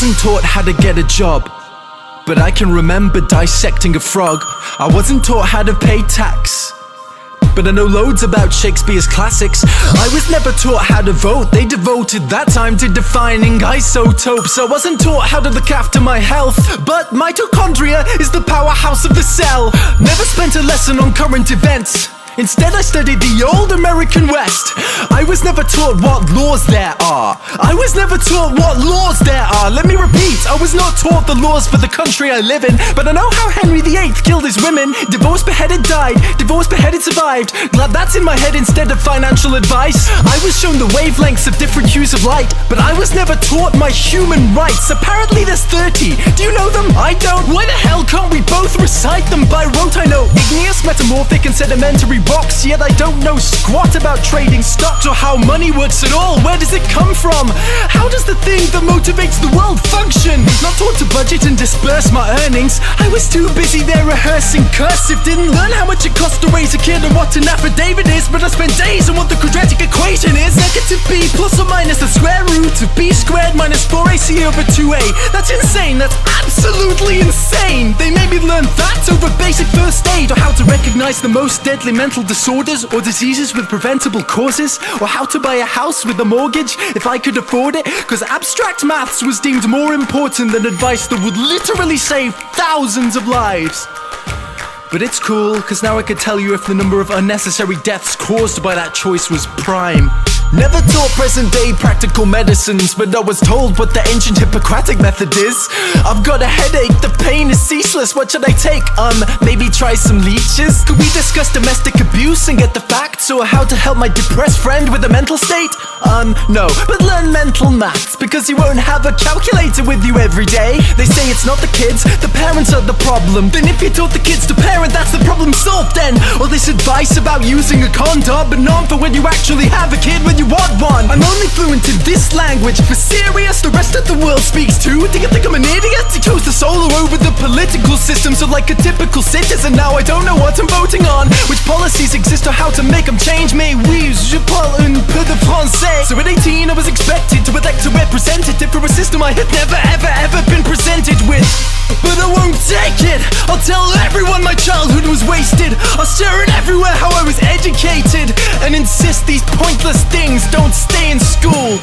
wasn't taught how to get a job, but I can remember dissecting a frog. I wasn't taught how to pay tax, but I know loads about Shakespeare's classics. I was never taught how to vote. They devoted that time to defining isotopes. I wasn't taught how to look after my health, but mitochondria is the powerhouse of the cell. Never spent a lesson on current events. Instead I studied the old American West. I was never taught what laws there are. I was never taught what laws there are. Let me repeat, I was not taught the laws for the country I live in, but I know how Henry VIII killed his women. Divorced, beheaded, died. Divorced, beheaded, survived. Glad that's in my head instead of financial advice. I was shown the wavelengths of different hues of light, but I was never taught my human rights. Apparently there's 30. Do you know them? I don't. Why the hell can't we both recite them by rote? I know igneous, metamorphic, and sedimentary rocks, yet I don't know squat about trading stocks or how money works at all. Where does it come from? How does the thing that motivates the world function? Not taught to budget and disperse my earnings. I was too busy there rehearsing cursive. Didn't learn how much it costs to raise a kid and what an affidavit is, but I spent days on what the quadratic equation is. Negative b plus or minus the square root of b squared minus 4ac over 2a. That's insane. That's absolutely insane. They made me learn that over basic first aid, or how to recognize the most deadly mental disorders or diseases with preventable causes, or how to buy a house with a mortgage if I could afford it, cause abstract maths was deemed more important than advice that would literally save thousands of lives. But it's cool, cause now I could tell you if the number of unnecessary deaths caused by that choice was prime. Never taught present day practical medicines, but I was told what the ancient Hippocratic method is. I've got a headache, the pain is ceaseless, what should I take? Maybe try some leeches? Could we discuss domestic abuse and get the facts, or how to help my depressed friend with a mental state? No, but learn mental maths, because you won't have a calculator with you every day. They say it's not the kids, the parents are the problem. Then if you taught the kids to parent, that's the problem solved then. All this advice about using a condom, but not for when you actually have a kid when you want one. I'm only fluent in this language, for serious, the rest of the world speaks too. Do you think I'm an idiot? You chose the solo over the political system, so like a typical citizen now I don't know what I'm voting on, which policies exist or how to make them change. Mais oui, je parle un peu de français. So at 18 I was expected to elect a representative for a system I had never ever been presented with. But I won't take it. I'll tell everyone my childhood was wasted. I'll share it everywhere how I was educated, and insist these pointless things don't stay in school.